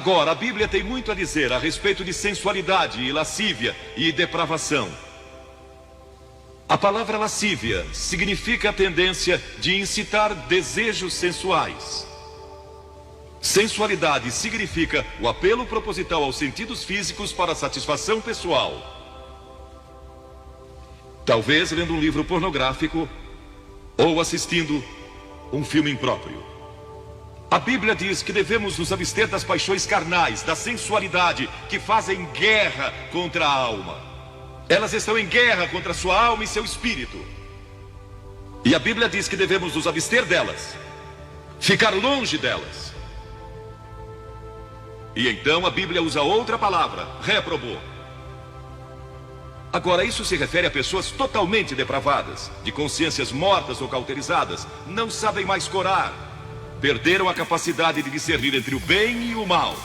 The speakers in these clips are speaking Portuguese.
Agora, a Bíblia tem muito a dizer a respeito de sensualidade e lascívia e depravação. A palavra lascívia significa a tendência de incitar desejos sensuais. Sensualidade significa o apelo proposital aos sentidos físicos para satisfação pessoal. Talvez lendo um livro pornográfico ou assistindo um filme impróprio. A Bíblia diz que devemos nos abster das paixões carnais, da sensualidade que fazem guerra contra a alma. Elas estão em guerra contra a sua alma e seu espírito. E a Bíblia diz que devemos nos abster delas, ficar longe delas. E então a Bíblia usa outra palavra, réprobo. Agora, isso se refere a pessoas totalmente depravadas, de consciências mortas ou cauterizadas, não sabem mais corar, perderam a capacidade de discernir entre o bem e o mal.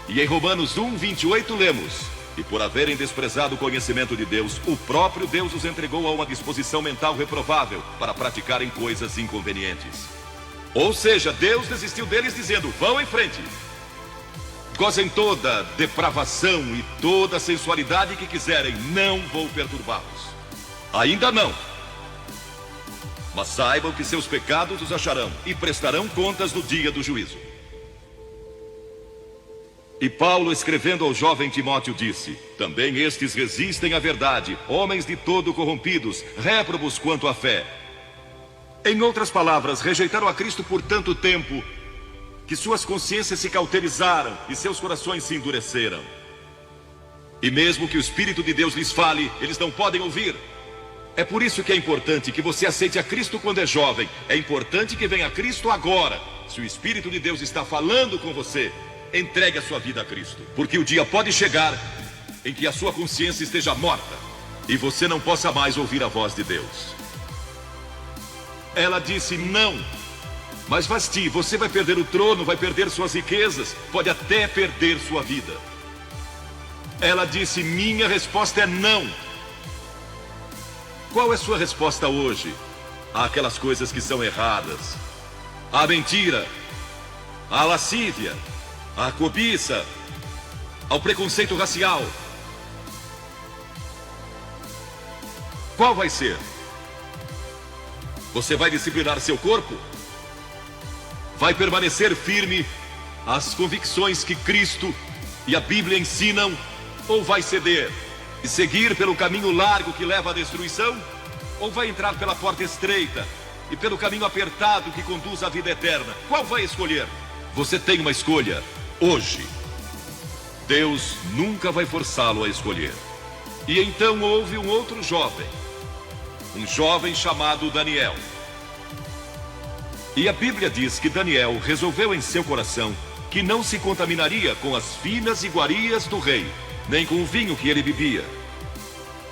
E em Romanos 1:28 lemos: e por haverem desprezado o conhecimento de Deus, o próprio Deus os entregou a uma disposição mental reprovável para praticarem coisas inconvenientes. Ou seja, Deus desistiu deles dizendo: vão em frente. Gozem toda depravação e toda sensualidade que quiserem, não vou perturbá-los. Ainda não. Mas saibam que seus pecados os acharão e prestarão contas no dia do juízo. E Paulo, escrevendo ao jovem Timóteo, disse: também estes resistem à verdade, homens de todo corrompidos, réprobos quanto à fé. Em outras palavras, rejeitaram a Cristo por tanto tempo que suas consciências se cauterizaram e seus corações se endureceram. E mesmo que o Espírito de Deus lhes fale, eles não podem ouvir. É por isso que é importante que você aceite a Cristo quando é jovem. É importante que venha a Cristo agora. Se o Espírito de Deus está falando com você, entregue a sua vida a Cristo. Porque o dia pode chegar em que a sua consciência esteja morta e você não possa mais ouvir a voz de Deus. Ela disse: não. Mas Vasti, você vai perder o trono, vai perder suas riquezas, pode até perder sua vida. Ela disse: minha resposta é não. Qual é sua resposta hoje àquelas coisas que são erradas? À mentira, à lascívia, à cobiça, ao preconceito racial? Qual vai ser? Você vai disciplinar seu corpo? Vai permanecer firme às convicções que Cristo e a Bíblia ensinam? Ou vai ceder e seguir pelo caminho largo que leva à destruição? Ou vai entrar pela porta estreita e pelo caminho apertado que conduz à vida eterna? Qual vai escolher? Você tem uma escolha hoje. Deus nunca vai forçá-lo a escolher. E então houve um outro jovem, um jovem chamado Daniel. E a Bíblia diz que Daniel resolveu em seu coração que não se contaminaria com as finas iguarias do rei, nem com o vinho que ele bebia.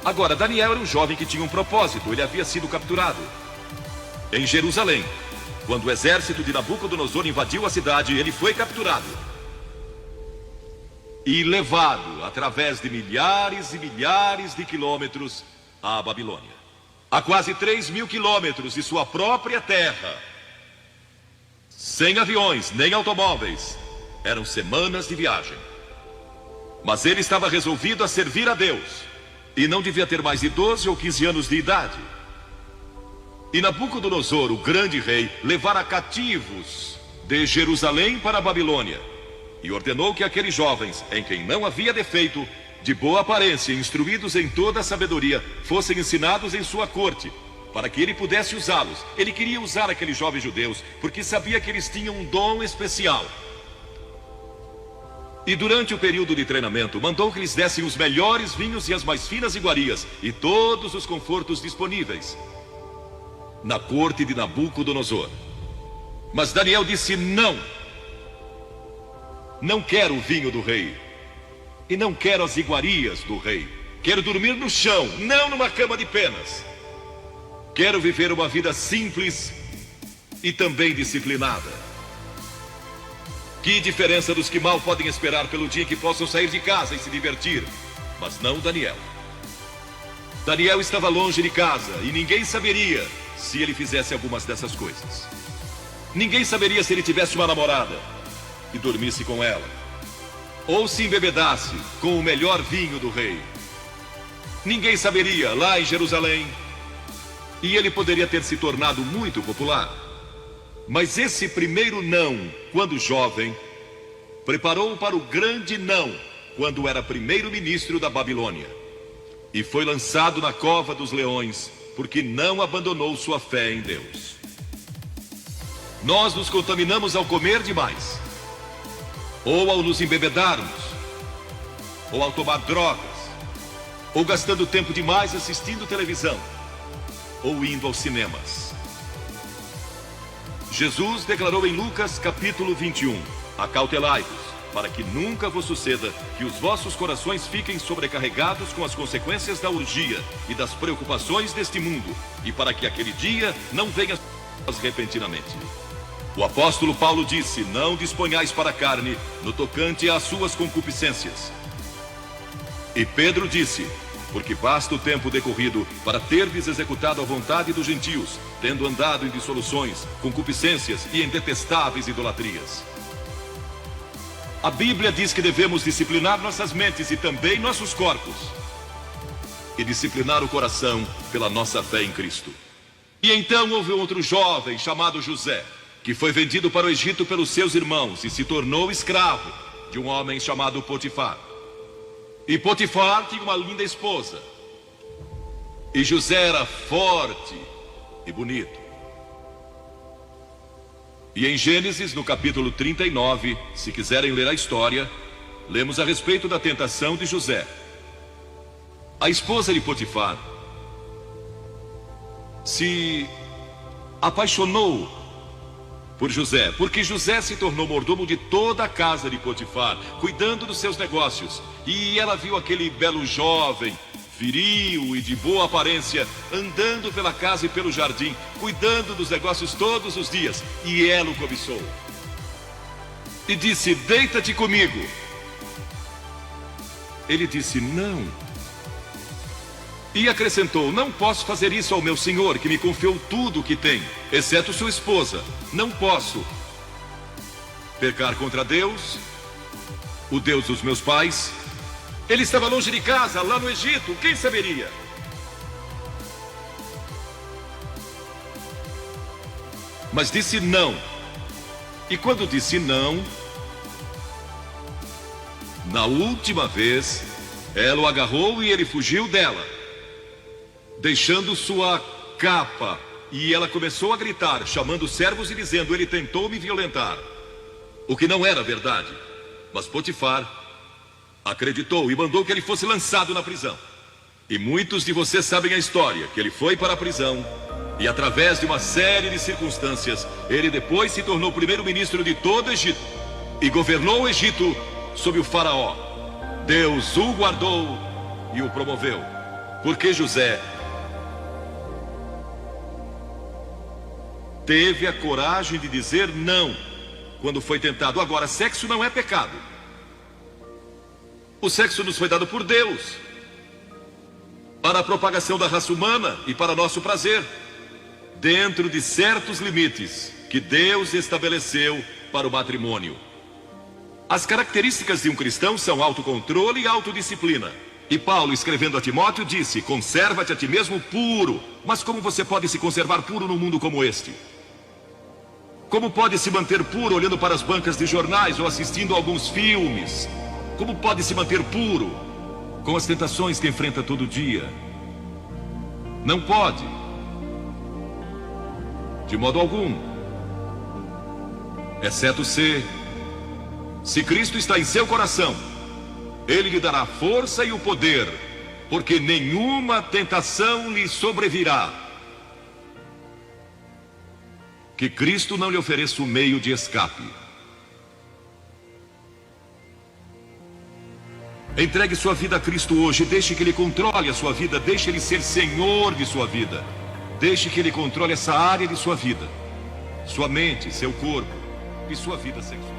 Agora, Daniel era um jovem que tinha um propósito. Ele havia sido capturado em Jerusalém. Quando o exército de Nabucodonosor invadiu a cidade, ele foi capturado e levado através de milhares e milhares de quilômetros à Babilônia. A quase 3.000 quilômetros de sua própria terra. Sem aviões, nem automóveis. Eram semanas de viagem. Mas ele estava resolvido a servir a Deus. E não devia ter mais de 12 ou 15 anos de idade. E Nabucodonosor, o grande rei, levara cativos de Jerusalém para a Babilônia. E ordenou que aqueles jovens, em quem não havia defeito, de boa aparência, instruídos em toda a sabedoria, fossem ensinados em sua corte, para que ele pudesse usá-los. Ele queria usar aqueles jovens judeus, porque sabia que eles tinham um dom especial. E durante o período de treinamento, mandou que lhes dessem os melhores vinhos e as mais finas iguarias, e todos os confortos disponíveis na corte de Nabucodonosor. Mas Daniel disse: não. Não quero o vinho do rei, e não quero as iguarias do rei. Quero dormir no chão, não numa cama de penas. Quero viver uma vida simples e também disciplinada. Que diferença dos que mal podem esperar pelo dia que possam sair de casa e se divertir. Mas não Daniel. Daniel estava longe de casa e ninguém saberia se ele fizesse algumas dessas coisas. Ninguém saberia se ele tivesse uma namorada e dormisse com ela. ou se embebedasse com o melhor vinho do rei. Ninguém saberia lá em Jerusalém, e ele poderia ter se tornado muito popular. Mas esse primeiro não, quando jovem, preparou para o grande não, quando era primeiro-ministro da Babilônia. E foi lançado na cova dos leões, porque não abandonou sua fé em Deus. Nós nos contaminamos ao comer demais, ou ao nos embebedarmos, ou ao tomar drogas, ou gastando tempo demais assistindo televisão, ou indo aos cinemas. Jesus declarou em Lucas capítulo 21: acautelai-vos, para que nunca vos suceda que os vossos corações fiquem sobrecarregados com as consequências da orgia e das preocupações deste mundo, e para que aquele dia não venha repentinamente. O apóstolo Paulo disse: não disponhais para a carne no tocante às suas concupiscências. E Pedro disse: porque basta o tempo decorrido para terdes executado a vontade dos gentios, tendo andado em dissoluções, concupiscências e em detestáveis idolatrias. A Bíblia diz que devemos disciplinar nossas mentes e também nossos corpos, e disciplinar o coração pela nossa fé em Cristo. E então houve outro jovem chamado José, que foi vendido para o Egito pelos seus irmãos e se tornou escravo de um homem chamado Potifar. E Potifar tinha uma linda esposa, e José era forte e bonito. E em Gênesis, no capítulo 39, se quiserem ler a história, lemos a respeito da tentação de José. A esposa de Potifar se apaixonou por José, porque José se tornou mordomo de toda a casa de Potifar, cuidando dos seus negócios. E ela viu aquele belo jovem, viril e de boa aparência, andando pela casa e pelo jardim, cuidando dos negócios todos os dias, e ela o cobiçou. E disse: deita-te comigo. Ele disse: não. E acrescentou: não posso fazer isso ao meu senhor, que me confiou tudo o que tem, exceto sua esposa. Não posso pecar contra Deus, o Deus dos meus pais. Ele estava longe de casa, lá no Egito, quem saberia? Mas disse não. E quando disse não, na última vez, ela o agarrou e ele fugiu dela, deixando sua capa. E ela começou a gritar, chamando os servos e dizendo: ele tentou me violentar. O que não era verdade. Mas Potifar acreditou e mandou que ele fosse lançado na prisão. E muitos de vocês sabem a história, que ele foi para a prisão, e através de uma série de circunstâncias, ele depois se tornou primeiro-ministro de todo o Egito, e governou o Egito sob o faraó. Deus o guardou e o promoveu, porque José teve a coragem de dizer não quando foi tentado. Agora, sexo não é pecado. O sexo nos foi dado por Deus, para a propagação da raça humana e para nosso prazer, dentro de certos limites que Deus estabeleceu para o matrimônio. As características de um cristão são autocontrole e autodisciplina. E Paulo, escrevendo a Timóteo, disse: conserva-te a ti mesmo puro. Mas como você pode se conservar puro num mundo como este? Como pode se manter puro olhando para as bancas de jornais ou assistindo a alguns filmes? Como pode se manter puro com as tentações que enfrenta todo dia? Não pode, de modo algum, exceto se Cristo está em seu coração. Ele lhe dará a força e o poder, porque nenhuma tentação lhe sobrevirá que Cristo não lhe ofereça o meio de escape. Entregue sua vida a Cristo hoje, deixe que Ele controle a sua vida, deixe Ele ser Senhor de sua vida. Deixe que Ele controle essa área de sua vida, sua mente, seu corpo e sua vida sexual.